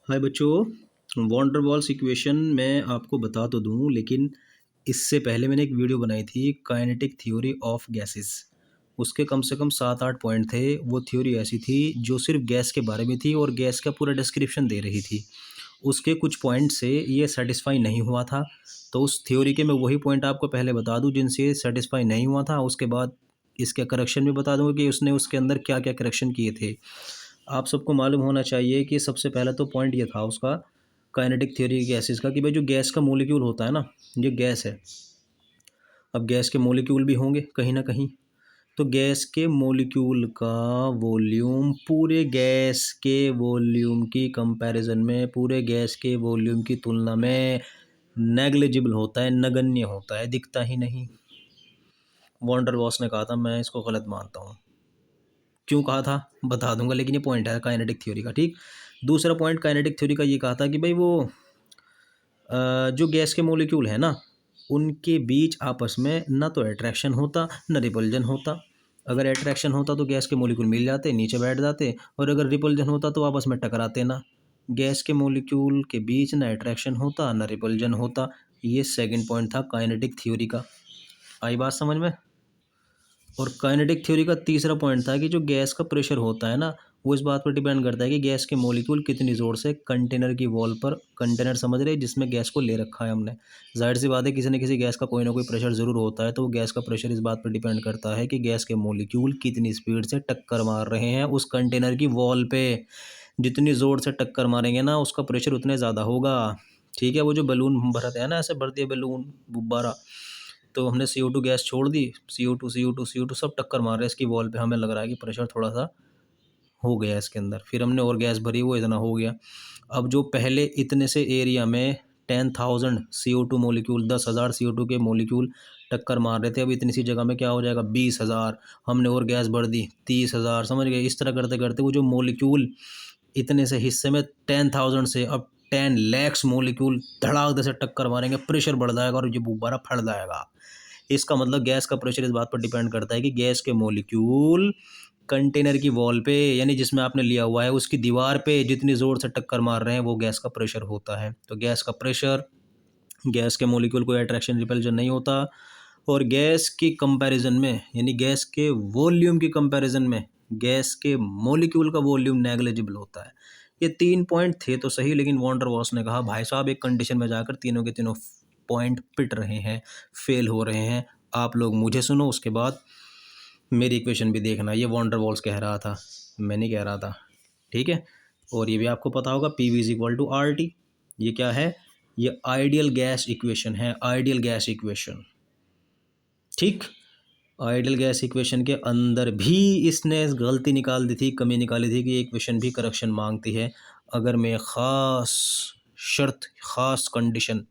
हाय बच्चों, वॉन्डरवॉल्स इक्वेशन मैं आपको बता तो दूं, लेकिन इससे पहले मैंने एक वीडियो बनाई थी काइनेटिक थ्योरी ऑफ गैसेस। उसके कम से कम 7-8 पॉइंट थे। वो थ्योरी ऐसी थी जो सिर्फ गैस के बारे में थी और गैस का पूरा डिस्क्रिप्शन दे रही थी। उसके कुछ पॉइंट से ये सेटिस्फाई नहीं हुआ था, तो उस थ्योरी के मैं वही पॉइंट आपको पहले बता दूं जिनसे ये सेटिस्फाई नहीं हुआ था। उसके बाद इसके करेक्शन भी बता दूंगा कि उसने उसके अंदर क्या क्या करेक्शन किए थे। आप सबको मालूम होना चाहिए कि सबसे पहला तो पॉइंट ये था उसका काइनेटिक थ्योरी गैसेस का कि भाई जो गैस का मॉलिक्यूल होता है ना, ये गैस है। अब गैस के मॉलिक्यूल भी होंगे कहीं ना कहीं, तो गैस के मॉलिक्यूल का वॉल्यूम पूरे गैस के वॉल्यूम की कंपैरिजन में, पूरे गैस के वॉल्यूम की तुलना में नेग्लिजिबल होता है, नगण्य होता है, दिखता ही नहीं। वॉन्डर वॉस ने कहा था, मैं इसको गलत मानता हूँ। क्यों कहा था बता दूंगा, लेकिन ये पॉइंट है काइनेटिक थ्योरी का। ठीक, दूसरा पॉइंट काइनेटिक थ्योरी का ये कहा था कि भाई वो जो गैस के मॉलिक्यूल है ना, उनके बीच आपस में ना तो अट्रैक्शन होता ना रिपल्जन होता। अगर अट्रैक्शन होता तो गैस के मॉलिक्यूल मिल जाते, नीचे बैठ जाते, और अगर रिपल्जन होता तो आपस में टकराते ना। गैस के मॉलिक्यूल के बीच ना अट्रैक्शन होता ना रिपल्जन होता। ये सेकंड पॉइंट था काइनेटिक थ्योरी का। आई बात समझ में? और काइनेटिक थ्योरी का तीसरा पॉइंट था कि जो गैस का प्रेशर होता है ना, वो इस बात पर डिपेंड करता है कि गैस के मॉलिक्यूल कितनी ज़ोर से कंटेनर की वॉल पर, कंटेनर समझ रहे हैं जिसमें गैस को ले रखा है हमने। जाहिर सी बात है किसी न किसी गैस का कोई ना कोई प्रेशर ज़रूर होता है, तो वो गैस का प्रेशर इस बात पर डिपेंड करता है कि गैस के मॉलिक्यूल कितनी स्पीड से टक्कर मार रहे हैं उस कंटेनर की वॉल पे। जितनी ज़ोर से टक्कर मारेंगे ना, उसका प्रेशर उतने ज़्यादा होगा। ठीक है, वो जो बलून भरते हैं ना, ऐसे भर दिए बलून, गुब्बारा, तो हमने CO2 गैस छोड़ दी, CO2 सब टक्कर मार रहे हैं इसकी वॉल पे। हमें लग रहा है कि प्रेशर थोड़ा सा हो गया इसके अंदर, फिर हमने और गैस भरी, वो इतना हो गया। अब जो पहले इतने से एरिया में 10,000 CO2 मॉलिक्यूल, 10,000 CO2 के मॉलिक्यूल टक्कर मार रहे थे, अब इतनी सी जगह में क्या हो जाएगा, 20,000। हमने और गैस भर दी, 30,000। समझ गए? इस तरह करते करते वो जो मॉलिक्यूल इतने से हिस्से में 10,000 से अब 10 लाख मॉलिक्यूल धड़ाक से टक्कर मारेंगे, प्रेशर बढ़ जाएगा और ये गुब्बारा फट जाएगा। इसका मतलब गैस का प्रेशर इस बात पर डिपेंड करता है कि गैस के मॉलिक्यूल कंटेनर की वॉल पे, यानी जिसमें आपने लिया हुआ है उसकी दीवार पे जितनी ज़ोर से टक्कर मार रहे हैं, वो गैस का प्रेशर होता है। तो गैस का प्रेशर, गैस के मॉलिक्यूल कोई अट्रैक्शन रिपल्जन नहीं होता, और गैस की कंपैरिजन में, यानी गैस के वॉल्यूम की कंपैरिजन में, गैस के मॉलिक्यूल का वॉल्यूम नेग्लिजिबल होता है। ये 3 पॉइंट थे तो सही, लेकिन वॉन्डर वॉस ने कहा भाई साहब एक कंडीशन में जाकर तीनों के तीनों पॉइंट पिट रहे हैं, फेल हो रहे हैं। आप लोग मुझे सुनो, उसके बाद मेरी इक्वेशन भी देखना। ये वॉन्डर वॉल्स कह रहा था, मैं नहीं कह रहा था। ठीक है, और ये भी आपको पता होगा PV = RT। ये क्या है? ये आइडियल गैस इक्वेशन है, आइडियल गैस इक्वेशन। ठीक, आइडियल गैस इक्वेशन के अंदर भी इसने गलती निकाल दी थी, कमी निकाली थी कि इक्वेशन भी करेक्शन मांगती है। अगर मैं ख़ास शर्त, ख़ास कंडीशन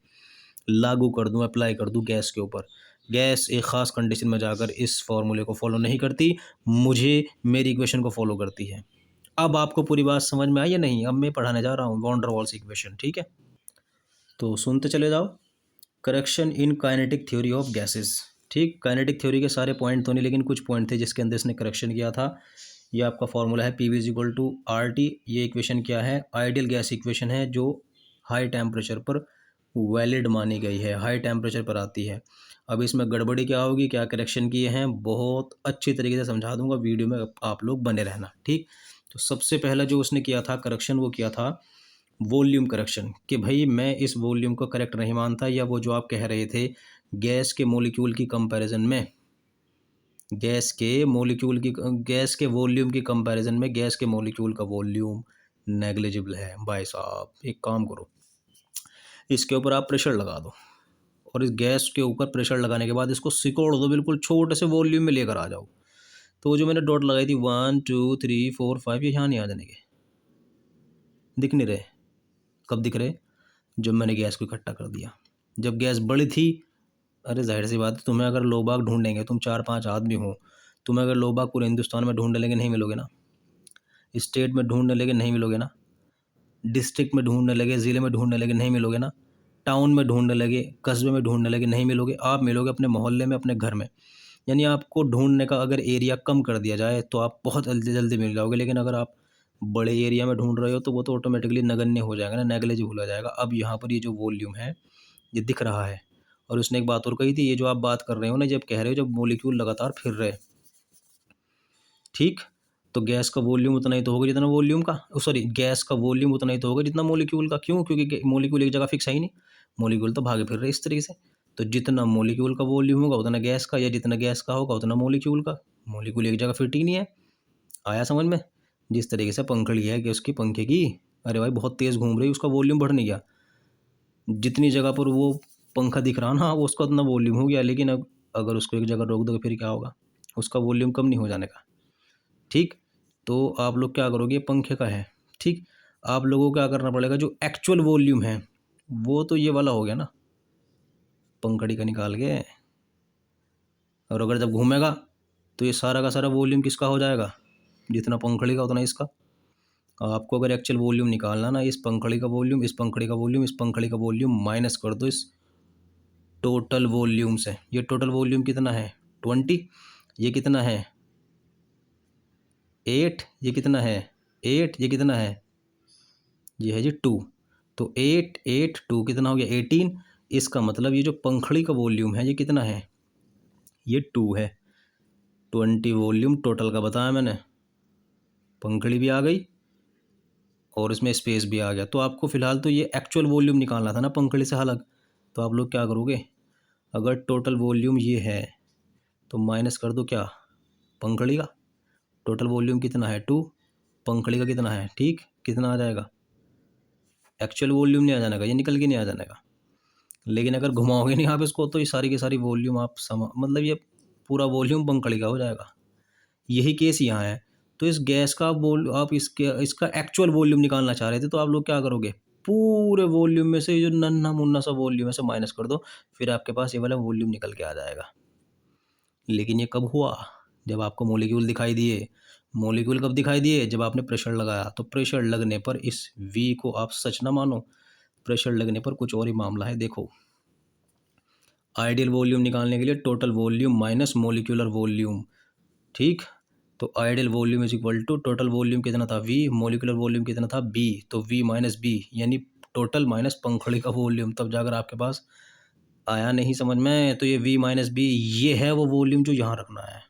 लागू कर दूं, अप्लाई कर दूं गैस के ऊपर, गैस एक ख़ास कंडीशन में जाकर इस फॉर्मूले को फॉलो नहीं करती, मुझे मेरी इक्वेशन को फॉलो करती है। अब आपको पूरी बात समझ में आई या नहीं? अब मैं पढ़ाने जा रहा हूँ वॉन्डर वॉल्स इक्वेशन। ठीक है, तो सुनते चले जाओ। Correction in kinetic theory of gases. ठीक, काइनेटिक थ्योरी के सारे पॉइंट तो नहीं, लेकिन कुछ पॉइंट थे जिसके अंदर इसने करेक्शन किया था। ये आपका फॉर्मूला है PV = RT। ये इक्वेशन क्या है? आइडियल गैस इक्वेशन है, जो हाई टेम्परेचर पर वैलिड मानी गई है, हाई टेम्परेचर पर आती है। अब इसमें गड़बड़ी क्या होगी, क्या करेक्शन किए हैं, बहुत अच्छी तरीके से समझा दूंगा, वीडियो में आप लोग बने रहना। ठीक, तो सबसे पहला जो उसने किया था करेक्शन, वो किया था वॉल्यूम करेक्शन, कि भाई मैं इस वॉल्यूम को करेक्ट नहीं मानता, या वो जो आप कह रहे थे गैस के मॉलिक्यूल की कंपैरिजन में, गैस के मॉलिक्यूल की, गैस के वॉल्यूम की कंपैरिजन में गैस के मॉलिक्यूल का वॉल्यूम नेग्लिजिबल है। भाई साहब एक काम करो, इसके ऊपर आप प्रेशर लगा दो, और इस गैस के ऊपर प्रेशर लगाने के बाद इसको सिकोड़ दो, बिल्कुल छोटे से वॉल्यूम में लेकर आ जाओ। तो वो जो मैंने डॉट लगाई थी 1 2 3 4 5, ये यहाँ नहीं आ जाने के, दिख नहीं रहे। कब दिख रहे? जब मैंने गैस को इकट्ठा कर दिया, जब गैस बड़ी थी। अरे जाहिर सी बात है, तुम्हें अगर लोग बाग ढूंढेंगे, तुम 4-5 आदमी हो, तुम्हें अगर लोग बाग पूरे हिंदुस्तान में ढूंढने लगे, नहीं मिलोगे ना। स्टेट में ढूंढने लगे, नहीं मिलोगे ना। डिस्ट्रिक्ट में ढूंढने लगे, ज़िले में ढूंढने लगे, नहीं मिलोगे ना। टाउन में ढूंढने लगे, कस्बे में ढूंढने लगे, नहीं मिलोगे। आप मिलोगे अपने मोहल्ले में, अपने घर में। यानी आपको ढूंढने का अगर एरिया कम कर दिया जाए तो आप बहुत जल्दी जल्दी मिल जाओगे, लेकिन अगर आप बड़े एरिया में ढूंढ रहे हो तो वो तो ऑटोमेटिकली नगण्य हो जाएगा ना, नेग्लिजिबल हो जाएगा। अब यहाँ पर ये जो वॉल्यूम है ये दिख रहा है। और उसने एक बात और कही थी, ये जो आप बात कर रहे हो ना, जब कह रहे हो जब मॉलिक्यूल लगातार फिर रहे, ठीक, तो गैस का वॉल्यूम उतना ही तो होगा जितना वॉल्यूम का, सॉरी, गैस का वॉल्यूम उतना ही तो होगा जितना मॉलिक्यूल का। क्यों? क्योंकि मॉलिक्यूल एक जगह फिक्स है ही नहीं, मॉलिक्यूल तो भागे फिर रहे इस तरीके से। तो जितना मॉलिक्यूल का वॉल्यूम होगा उतना गैस का, या जितना गैस का होगा उतना मॉलिक्यूल का। मॉलिक्यूल एक जगह फिट ही नहीं है। आया समझ में? जिस तरीके से पंखड़ी है कि उसकी पंखे की, अरे भाई बहुत तेज़ घूम रही, उसका वॉल्यूम बढ़ नहीं गया, जितनी जगह पर वो पंखा दिख रहा ना वो उसका उतना वॉल्यूम हो गया। लेकिन अब अगर उसको एक जगह रोक दो फिर क्या होगा? उसका वॉल्यूम कम नहीं हो जाने का। ठीक, तो आप लोग क्या करोगे, पंखे का है, ठीक, आप लोगों को क्या करना पड़ेगा, जो एक्चुअल वॉल्यूम है वो तो ये वाला हो गया ना, पंखड़ी का निकाल के। और अगर जब घूमेगा तो ये सारा का सारा वॉल्यूम किसका हो जाएगा? जितना पंखड़ी का उतना इसका। आपको अगर एक्चुअल वॉल्यूम निकालना ना, इस पंखड़ी का वॉल्यूम, इस पंखड़ी का वॉल्यूम, इस पंखड़ी का वॉल्यूम माइनस कर दो इस टोटल वॉल्यूम से। ये टोटल वॉल्यूम कितना है? 20। ये कितना है? 8। ये कितना है? 8। ये कितना है? ये है जी 2। तो 8 8 2 कितना हो गया? 18। इसका मतलब ये जो पंखड़ी का वॉल्यूम है ये कितना है? ये 2 है। 20 वॉल्यूम टोटल का बताया मैंने, पंखड़ी भी आ गई और इसमें स्पेस भी आ गया। तो आपको फ़िलहाल तो ये एक्चुअल वॉल्यूम निकालना था ना पंखड़ी से अलग। तो आप लोग क्या करोगे, अगर टोटल वॉल्यूम ये है तो माइनस कर दो क्या, पंखड़ी का। टोटल वॉल्यूम कितना है? 2। पंखड़ी का कितना है? ठीक, कितना आ जाएगा? एक्चुअल वॉल्यूम नहीं आ जाने का, ये निकल के नहीं आ जाने का। लेकिन अगर घुमाओगे नहीं आप इसको तो ये सारी की सारी वॉल्यूम आप मतलब ये पूरा वॉल्यूम पंखड़ी का हो जाएगा। यही केस यहाँ है। तो इस गैस का आप इसका एक्चुअल वॉल्यूम निकालना चाह रहे थे, तो आप लोग क्या करोगे, पूरे वॉल्यूम में से ये जो नन्हा मुन्ना सा वॉल्यूम है से माइनस कर दो, फिर आपके पास ये वाला वॉल्यूम निकल के आ जाएगा। लेकिन ये कब हुआ? जब आपको मॉलिक्यूल दिखाई दिए। मॉलिक्यूल कब दिखाई दिए? जब आपने प्रेशर लगाया। तो प्रेशर लगने पर इस V को आप सच ना मानो, प्रेशर लगने पर कुछ और ही मामला है। देखो, आइडियल वॉल्यूम निकालने के लिए total volume minus molecular volume, ठीक। तो ideal volume is equal to total volume कितना था? V, मॉलिक्यूलर वॉल्यूम कितना था? B। तो V माइनस B यानी टोटल माइनस पंखड़ी का वॉल्यूम। तब जाकर आपके पास आया नहीं समझ में? तो ये V माइनस B ये है वो वॉल्यूम जो यहाँ रखना है।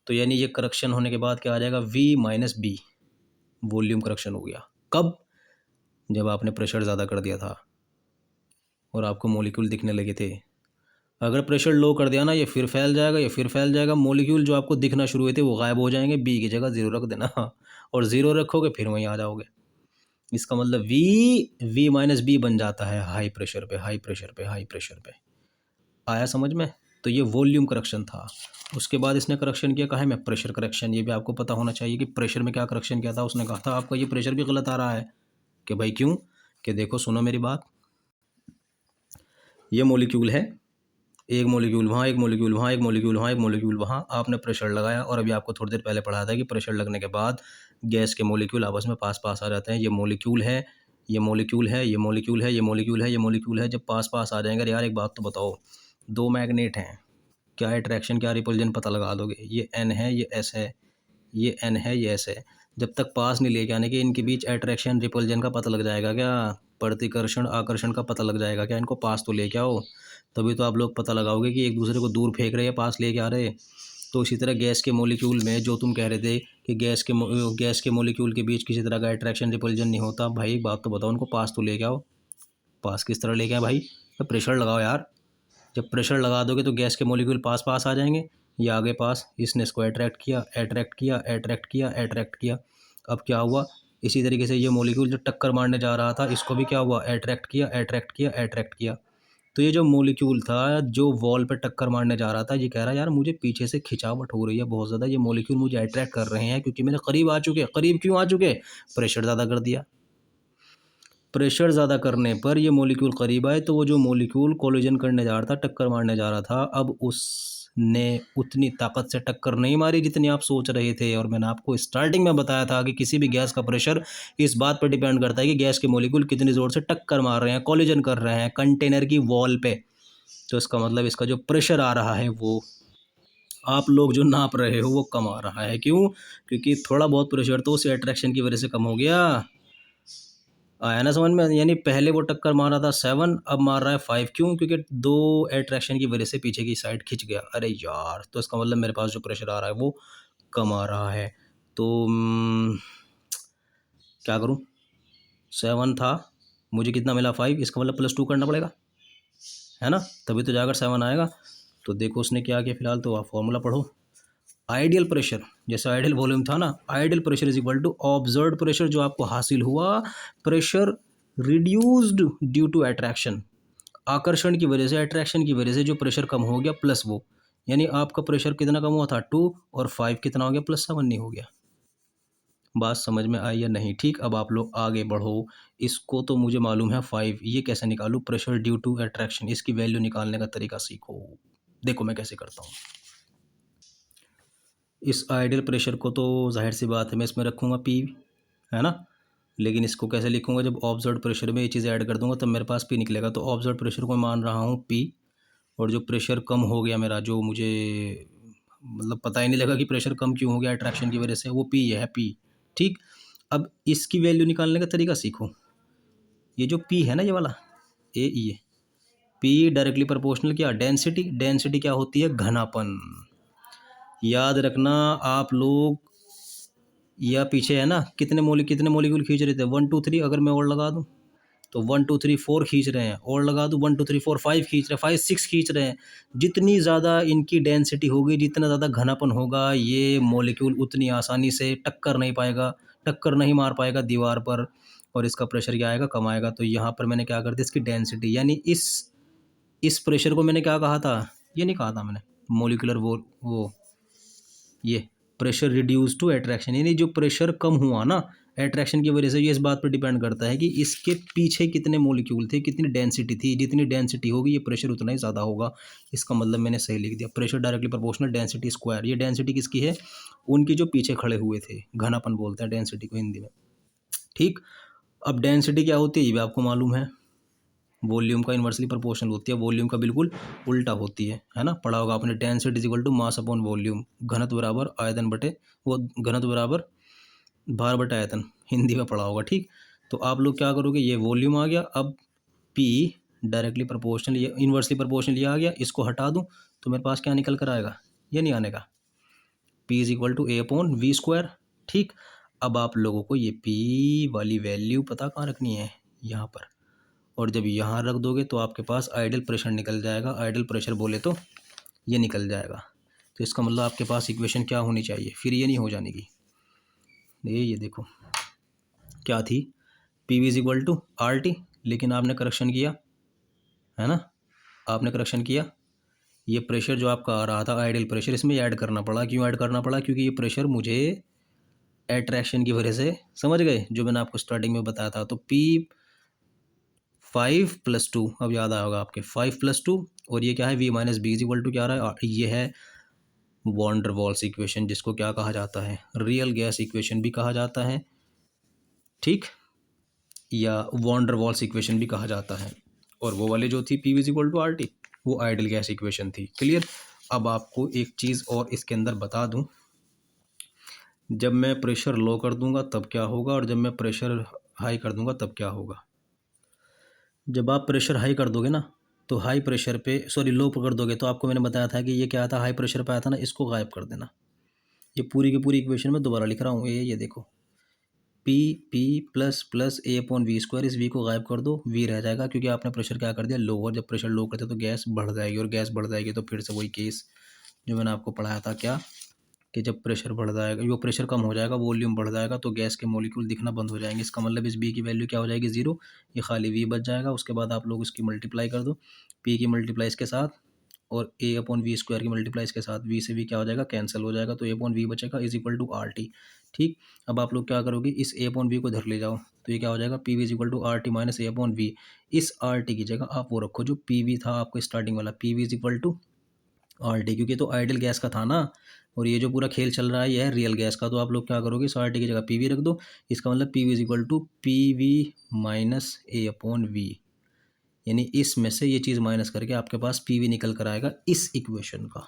तो यानी ये करेक्शन होने के बाद क्या आ जाएगा? V minus B, volume correction हो गया। कब? जब आपने प्रेशर ज़्यादा कर दिया था और आपको मॉलिक्यूल दिखने लगे थे। अगर प्रेशर लो कर दिया ना, ये फिर फैल जाएगा, ये फिर फैल जाएगा। मॉलिक्यूल जो आपको दिखना शुरू हुए थे वो गायब हो जाएंगे। B की जगह 0 रख देना, और 0 रखोगे फिर वहीं आ जाओगे। इसका मतलब V माइनस B बन जाता है हाई प्रेशर पे, हाई प्रेशर पे, हाई प्रेशर पे। आया समझ में? तो ये वॉल्यूम करेक्शन था। उसके बाद इसने करेक्शन किया, कहा है मैं प्रेशर करेक्शन। ये भी आपको पता होना चाहिए कि प्रेशर में क्या करेक्शन किया था। उसने कहा था आपका ये प्रेशर भी गलत आ रहा है। कि भाई क्यों? कि देखो सुनो मेरी बात, ये मॉलिक्यूल है, एक मॉलिक्यूल वहाँ, एक मॉलिक्यूल वहाँ, एक मॉलिक्यूल वहाँ, एक मॉलिक्यूल वहाँ। आपने प्रेशर लगाया और अभी आपको थोड़ी देर पहले पढ़ाया था कि प्रेशर लगने के बाद गैस के मॉलिक्यूल आपस में पास पास आ जाते हैं। ये मॉलिक्यूल है, ये मॉलिक्यूल है, ये मॉलिक्यूल है, ये मॉलिक्यूल है, ये मॉलिक्यूल है। जब पास पास आ जाएंगे, यार एक बात तो बताओ, दो मैग्नेट हैं, क्या अट्रैक्शन क्या रिपल्जन पता लगा दोगे? ये N है, ये S है, ये N है, ये S है। जब तक पास नहीं लेके आने के इनके बीच अट्रैक्शन रिपल्जन का पता लग जाएगा क्या? प्रतिकर्षण आकर्षण का पता लग जाएगा क्या? इनको पास तो लेके आओ, तभी तो आप लोग पता लगाओगे कि एक दूसरे को दूर फेंक रहे हैं पास लेके आ रहे हैं। तो इसी तरह गैस के मॉलिक्यूल में जो तुम कह रहे थे कि गैस के मॉलिक्यूल के बीच किसी तरह का अट्रैक्शन रिपल्जन नहीं होता, भाई एक बात तो बताओ, उनको पास तो लेके आओ। पास किस तरह लेके आए भाई? तो प्रेशर लगाओ यार। जब प्रेशर लगा दोगे तो गैस के मॉलिक्यूल पास पास आ जाएंगे। ये आगे पास, इसने इसको अट्रैक्ट किया, अट्रैक्ट किया, अट्रैक्ट किया, अट्रैक्ट किया। अब क्या हुआ? इसी तरीके से ये मॉलिक्यूल जो टक्कर मारने जा रहा था इसको भी क्या हुआ? अट्रैक्ट किया, अट्रैक्ट किया, अट्रैक्ट किया। तो ये जो मॉलिक्यूल था जो वॉल पे टक्कर मारने जा रहा था, ये कह रहा है यार मुझे पीछे से खिंचावट हो रही है बहुत ज़्यादा, ये मॉलिक्यूल मुझे अट्रैक्ट कर रहे हैं क्योंकि मेरे करीब आ चुके। करीब क्यों आ चुके? प्रेशर ज़्यादा कर दिया। प्रेशर ज़्यादा करने पर ये मॉलिक्यूल करीब आए, तो वो जो मॉलिक्यूल कोलिजन करने जा रहा था, टक्कर मारने जा रहा था, अब उसने उतनी ताकत से टक्कर नहीं मारी जितनी आप सोच रहे थे। और मैंने आपको स्टार्टिंग में बताया था कि किसी भी गैस का प्रेशर इस बात पर डिपेंड करता है कि गैस के मॉलिक्यूल कितनी ज़ोर से टक्कर मार रहे हैं, कोलिजन कर रहे हैं कंटेनर की वॉल पे। तो इसका मतलब इसका जो प्रेशर आ रहा है वो आप लोग जो नाप रहे हो वो कम आ रहा है। क्यों? क्योंकि थोड़ा बहुत प्रेशर तो उस अट्रैक्शन की वजह से कम हो गया। आया ना समझ में? यानी पहले वो टक्कर मार रहा था 7, अब मार रहा है 5। क्यों? क्योंकि 2 अट्रैक्शन की वजह से पीछे की साइड खिंच गया। अरे यार! तो इसका मतलब मेरे पास जो प्रेशर आ रहा है वो कम आ रहा है। तो क्या करूँ? 7 था, मुझे कितना मिला 5, इसका मतलब +2 करना पड़ेगा, है ना? तभी तो जाकर 7 आएगा। तो देखो उसने क्या किया, फिलहाल तो आप फॉर्मूला पढ़ो। आइडियल प्रेशर, जैसे आइडियल वॉल्यूम था ना, ideal pressure is equal to observed pressure जो आपको हासिल हुआ, pressure reduced due to attraction, आकर्षण की वजह से, अट्रैक्शन की वजह से जो प्रेशर कम हो गया प्लस वो, यानी आपका प्रेशर कितना कम हुआ था 2, और 5 कितना हो गया +7 नहीं हो गया। बात समझ में आई या नहीं? ठीक, अब आप लोग आगे बढ़ो। इसको तो मुझे मालूम है 5, ये कैसे निकालूं? प्रेशर ड्यू टू अट्रैक्शन, इसकी वैल्यू निकालने का तरीका सीखो। देखो मैं कैसे करता हूँ। इस आइडियल प्रेशर को तो जाहिर सी बात है मैं इसमें रखूँगा पी, है ना? लेकिन इसको कैसे लिखूँगा? जब ऑब्जर्व्ड प्रेशर में ये चीज़ ऐड कर दूंगा तब मेरे पास पी निकलेगा। तो ऑब्जर्व्ड प्रेशर को मान रहा हूँ पी, और जो प्रेशर कम हो गया मेरा, जो मुझे मतलब पता ही नहीं लगा कि प्रेशर कम क्यों हो गया अट्रैक्शन की वजह से, वो पी है पी। ठीक, अब इसकी वैल्यू निकालने का तरीका सीखो। ये जो पी है ना, ये वाला ये पी डायरेक्टली प्रोपोर्शनल क्या? डेंसिटी। डेंसिटी क्या होती है? घनापन। याद रखना आप लोग, या पीछे है ना कितने मोलिक्यूल खींच रहे थे? 1 2 3। अगर मैं और लगा दूं तो 1 2 3 4 खींच रहे हैं, और लगा दूं 1 2 3 4 5 खींच रहे हैं, 5 6 खींच रहे हैं। जितनी ज़्यादा इनकी डेंसिटी होगी, जितना ज़्यादा घनापन होगा, ये मॉलिक्यूल उतनी आसानी से टक्कर नहीं पाएगा, टक्कर नहीं मार पाएगा दीवार पर, और इसका प्रेशर क्या आएगा? कम आएगा। तो यहाँ पर मैंने क्या कर दिया? इसकी डेंसिटी, यानी इस प्रेशर को मैंने क्या कहा था? ये नहीं कहा था मैंने मोलिकुलर वो ये प्रेशर रिड्यूस टू अट्रैक्शन, यानी जो प्रेशर कम हुआ ना अट्रैक्शन की वजह से, ये इस बात पर डिपेंड करता है कि इसके पीछे कितने मॉलिक्यूल थे, कितनी डेंसिटी थी। जितनी डेंसिटी होगी ये प्रेशर उतना ही ज़्यादा होगा। इसका मतलब मैंने सही लिख दिया, pressure directly proportional density square. ये डेंसिटी किसकी है? उनकी जो पीछे खड़े हुए थे। घनापन बोलते हैं डेंसिटी को हिंदी में। ठीक, अब डेंसिटी क्या होती है ये भी आपको मालूम है, वॉल्यूम का इन्वर्सली प्रोपोर्शनल होती है, वॉल्यूम का बिल्कुल उल्टा होती है ना? पढ़ा होगा आपने, density is equal to mass upon volume, घनत्व बराबर आयतन बटे वो, घनत्व बराबर भार बटा आयतन, हिंदी में पढ़ा होगा। ठीक, तो आप लोग क्या करोगे? ये वॉल्यूम आ गया, अब पी डायरेक्टली प्रोपोर्शनल, ये इन्वर्सली प्रोपोर्शनल ये आ गया, इसको हटा दूं तो मेरे पास क्या निकल कर आएगा? ये नहीं आने का, P is equal to A upon V square. ठीक, अब आप लोगों को ये पी वाली वैल्यू पता कहाँ रखनी है? यहाँ पर। और जब यहाँ रख दोगे तो आपके पास आइडियल प्रेशर निकल जाएगा। आइडियल प्रेशर बोले तो ये निकल जाएगा। तो इसका मतलब आपके पास इक्वेशन क्या होनी चाहिए? फिर ये नहीं हो जाने की। ये देखो क्या थी? P V is equal to R T, लेकिन आपने करेक्शन किया, है ना? आपने करेक्शन किया, ये प्रेशर जो आपका आ रहा था आइडियल प्रेशर, इसमें ऐड करना पड़ा। क्यों ऐड करना पड़ा? क्योंकि ये प्रेशर मुझे अट्रैक्शन की वजह से, समझ गए जो मैंने आपको स्टार्टिंग में बताया था। तो पी 5 + 2, अब याद आया होगा आपके, 5 + 2, और ये क्या है? V minus B is equal to क्या रहा है? ये है वॉन डर वॉल्स इक्वेशन, जिसको क्या कहा जाता है? रियल गैस इक्वेशन भी कहा जाता है। ठीक, या वॉन डर वॉल्स इक्वेशन भी कहा जाता है। और वो वाले जो थी P is equal to R T, वो आइडियल गैस इक्वेशन थी। क्लियर? अब आपको एक चीज़ और इसके अंदर बता दूं, जब मैं प्रेशर लो कर दूंगा तब क्या होगा, और जब मैं प्रेशर हाई कर दूंगा तब क्या होगा? जब आप प्रेशर हाई कर दोगे ना, तो हाई प्रेशर पे, सॉरी लो पकड़ दोगे, तो आपको मैंने बताया था कि ये क्या था? हाई प्रेशर पे आया था ना, इसको गायब कर देना। ये पूरी की पूरी इक्वेशन में दोबारा लिख रहा हूँ। ये देखो, P P plus plus A upon V square, इस वी को गायब कर दो, वी रह जाएगा, क्योंकि आपने प्रेशर क्या कर दिया? लोअर। जब प्रेशर लो करते तो गैस बढ़ जाएगी, और गैस बढ़ जाएगी तो फिर से वही केस जो मैंने आपको पढ़ाया था, क्या? कि जब प्रेशर बढ़ जाएगा, वो प्रेशर कम हो जाएगा, वॉल्यूम बढ़ जाएगा, तो गैस के मॉलिक्यूल दिखना बंद हो जाएंगे। इसका मतलब इस बी की वैल्यू क्या हो जाएगी? 0। ये खाली वी बच जाएगा। उसके बाद आप लोग इसकी मल्टीप्लाई कर दो, पी की मल्टीप्लाई इसके साथ, और ए अपॉन वी स्क्वायर की मल्टीप्लाई इसके साथ। वी से वी क्या हो जाएगा? कैंसिल हो जाएगा, तो ए अपॉन वी बचेगा is equal to R T. ठीक, अब आप लोग क्या करोगे? इस ए अपॉन वी को धर ले जाओ, तो ये क्या हो जाएगा? P V is equal to R T minus A upon V. इस आर टी की जगह आप वो रखो जो पी वी था आपको स्टार्टिंग वाला, P V is equal to R T, क्योंकि तो आइडियल गैस का था ना, और ये जो पूरा खेल चल रहा है ये है रियल गैस का। तो आप लोग क्या करोगे? इस आर टी की जगह पी वी रख दो। इसका मतलब P V is equal to P V minus A upon V, यानी इसमें से ये चीज़ माइनस करके आपके पास पी वी निकल कर आएगा इस इक्वेशन का।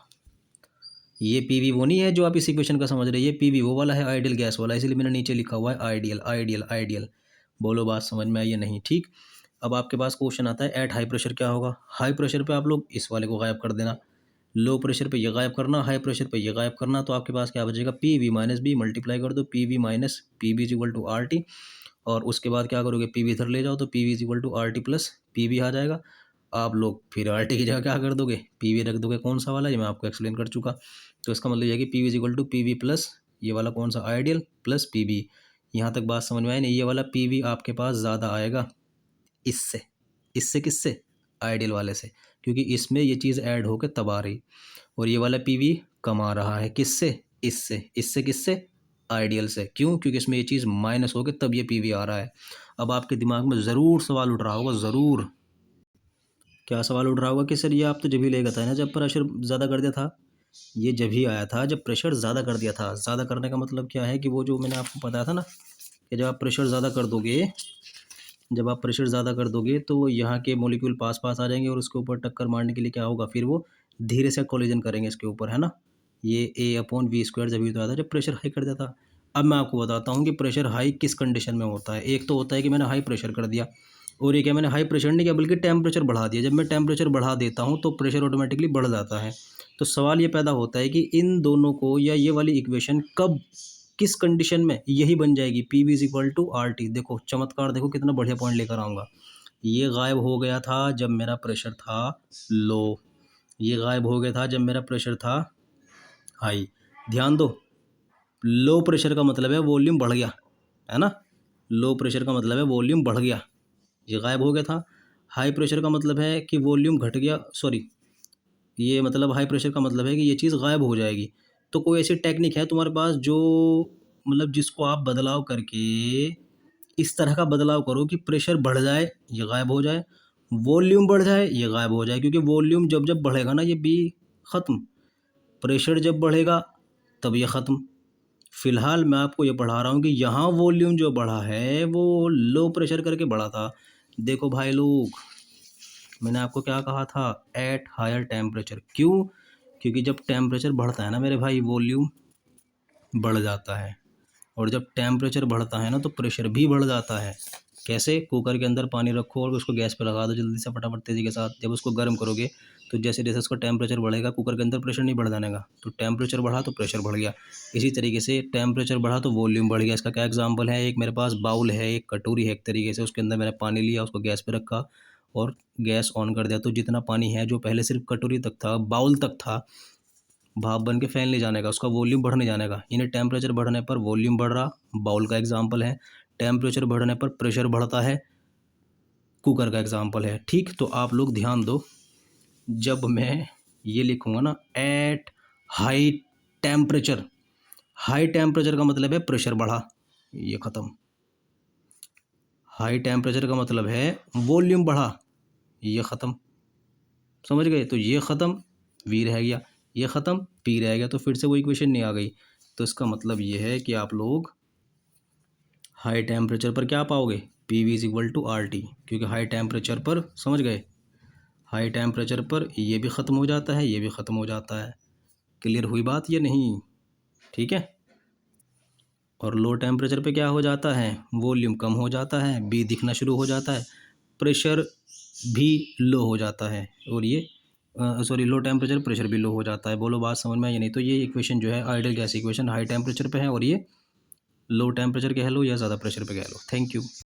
ये पी वी वो नहीं है जो आप इस इक्वेशन का समझ रहे हैं, ये पी वी वो वाला है, आइडियल गैस वाला, इसलिए मैंने नीचे लिखा हुआ है आइडियल आइडियल आइडियल। बोलो बात समझ में आई या नहीं? ठीक। अब आपके पास क्वेश्चन आता है एट हाई प्रेशर क्या होगा। हाई प्रेशर पे आप लोग इस वाले को गायब कर देना, लो प्रेशर पे ये गायब करना, हाई प्रेशर पे ये गायब करना, तो आपके पास क्या बचेगा, P V minus B, multiply कर दो P V minus P B is equal to R T. और उसके बाद क्या करोगे, पी वी इधर ले जाओ तो P V is equal to R T plus P V आ जाएगा। आप लोग फिर आर टी की जगह क्या कर दोगे, पी वी रख दोगे, कौन सा वाला, ये मैं आपको एक्सप्लेन कर चुका। तो इसका मतलब ये है कि P V is equal to P V plus ये वाला कौन सा, आइडियल प्लस पी वी। यहाँ तक बात समझ में आई नहीं? ये वाला पी वी आपके पास ज़्यादा आएगा इससे, इससे किससे, आइडियल वाले से, क्योंकि इसमें ये चीज़ ऐड होकर तब आ रही। और ये वाला पी वी कम आ रहा है किससे, इससे, इससे किससे, आइडियल से। क्यों? क्योंकि इसमें ये चीज़ माइनस हो के तब ये पी वी आ रहा है। अब आपके दिमाग में ज़रूर सवाल उठ रहा होगा, ज़रूर। क्या सवाल उठ रहा होगा कि सर ये आप तो जब ही ले गए थे ना जब प्रेशर ज़्यादा कर दिया था। ये जब ही आया था जब प्रेशर ज़्यादा कर दिया था। ज़्यादा करने का मतलब क्या है कि वो जो मैंने आपको बताया था ना कि जब आप प्रेशर ज़्यादा कर दोगे, जब आप प्रेशर ज़्यादा कर दोगे तो वो यहाँ के मॉलिक्यूल पास पास आ जाएंगे और उसके ऊपर टक्कर मारने के लिए क्या होगा, फिर वो धीरे से कोलिजन करेंगे इसके ऊपर, है ना। ये ए अपॉन वी स्क्वायर जब भी तो आता है जब प्रेशर हाई कर देता। अब मैं आपको बताता हूँ कि प्रेशर हाई किस कंडीशन में होता है। एक तो होता है कि मैंने हाई प्रेशर कर दिया, और ये क्या, मैंने हाई प्रेशर नहीं किया बल्कि टेम्परेचर बढ़ा दिया। जब मैं टेम्परेचर बढ़ा देता हूँ तो प्रेशर ऑटोमेटिकली बढ़ जाता है। तो सवाल ये पैदा होता है कि इन दोनों को, या ये वाली इक्वेशन कब, किस कंडीशन में यही बन जाएगी, P V is equal to R T. देखो चमत्कार, देखो कितना बढ़िया पॉइंट लेकर आऊँगा। ये गायब हो गया था जब मेरा प्रेशर था लो, ये गायब हो गया था जब मेरा प्रेशर था हाई। ध्यान दो, लो प्रेशर का मतलब है वॉल्यूम बढ़ गया, है ना। लो प्रेशर का मतलब है वॉल्यूम बढ़ गया, ये गायब हो गया था। हाई प्रेशर का मतलब है कि वॉल्यूम घट गया, सॉरी, ये मतलब हाई प्रेशर का मतलब है कि ये चीज़ गायब हो जाएगी। तो कोई ऐसी टेक्निक है तुम्हारे पास जो, मतलब जिसको आप बदलाव करके इस तरह का बदलाव करो कि प्रेशर बढ़ जाए ये गायब हो जाए, वॉल्यूम बढ़ जाए ये गायब हो जाए। क्योंकि वॉल्यूम जब जब बढ़ेगा ना ये बी ख़त्म, प्रेशर जब बढ़ेगा तब ये ख़त्म। फ़िलहाल मैं आपको ये पढ़ा रहा हूँ कि यहाँ वॉल्यूम जो बढ़ा है वो लो प्रेशर करके बढ़ा था। देखो भाई लोग, मैंने आपको क्या कहा था, एट हायर टेम्परेचर। क्यों? क्योंकि जब टेम्परेचर बढ़ता है ना मेरे भाई, वॉल्यूम बढ़ जाता है, और जब टेम्परेचर बढ़ता है ना तो प्रेशर भी बढ़ जाता है। कैसे? कुकर के अंदर पानी रखो और उसको गैस पे लगा दो जल्दी से फटाफट तेज़ी के साथ। जब उसको गर्म करोगे तो जैसे जैसे उसका टेम्परेचर बढ़ेगा कुकर के अंदर प्रेशर नहीं बढ़ जाने का, तो टेम्परेचर बढ़ा तो प्रेशर बढ़ गया। इसी तरीके से टेम्परेचर बढ़ा तो वॉल्यूम बढ़ गया। इसका क्या एग्जाम्पल है, एक मेरे पास बाउल है, एक कटोरी है, एक तरीके से उसके अंदर मैंने पानी लिया, उसको गैस पे रखा और गैस ऑन कर दिया, तो जितना पानी है जो पहले सिर्फ कटोरी तक था, बाउल तक था, भाप बन के फैल नहीं जाने का, उसका वॉल्यूम बढ़ नहीं जाने का। यानी टेम्परेचर बढ़ने पर वॉल्यूम बढ़ रहा, बाउल का एग्जाम्पल है। टेम्परेचर बढ़ने पर प्रेशर बढ़ता है, कुकर का एग्जाम्पल है। ठीक, तो आप लोग ध्यान दो, जब मैं ये लिखूंगा ना at high temperature, high temperature का मतलब है प्रेशर बढ़ा, ये ख़त्म। हाई टेम्परेचर का मतलब है वॉल्यूम बढ़ा, ये ख़त्म। समझ गए? तो ये ख़त्म, वी रह गया, ये ख़त्म, पी रह गया, तो फिर से वो इक्वेशन नहीं आ गई। तो इसका मतलब ये है कि आप लोग हाई टेम्परेचर पर क्या पाओगे, P V is equal to R T. क्योंकि हाई टेम्परेचर पर, समझ गए, हाई टेम्परेचर पर ये भी ख़त्म हो जाता है, ये भी ख़त्म हो जाता है। क्लियर हुई बात या नहीं? ठीक है। और लो टेम्परेचर पे क्या हो जाता है, वॉल्यूम कम हो जाता है, बी दिखना शुरू हो जाता है, प्रेशर भी लो हो जाता है, और ये सॉरी, लो टेम्परेचर प्रेशर भी लो हो जाता है। बोलो बात समझ में आई नहीं? तो ये इक्वेशन जो है ideal gas equation high temperature पे है, और ये लो टेम्परेचर कह लो या ज़्यादा प्रेशर पे कह लो। Thank you.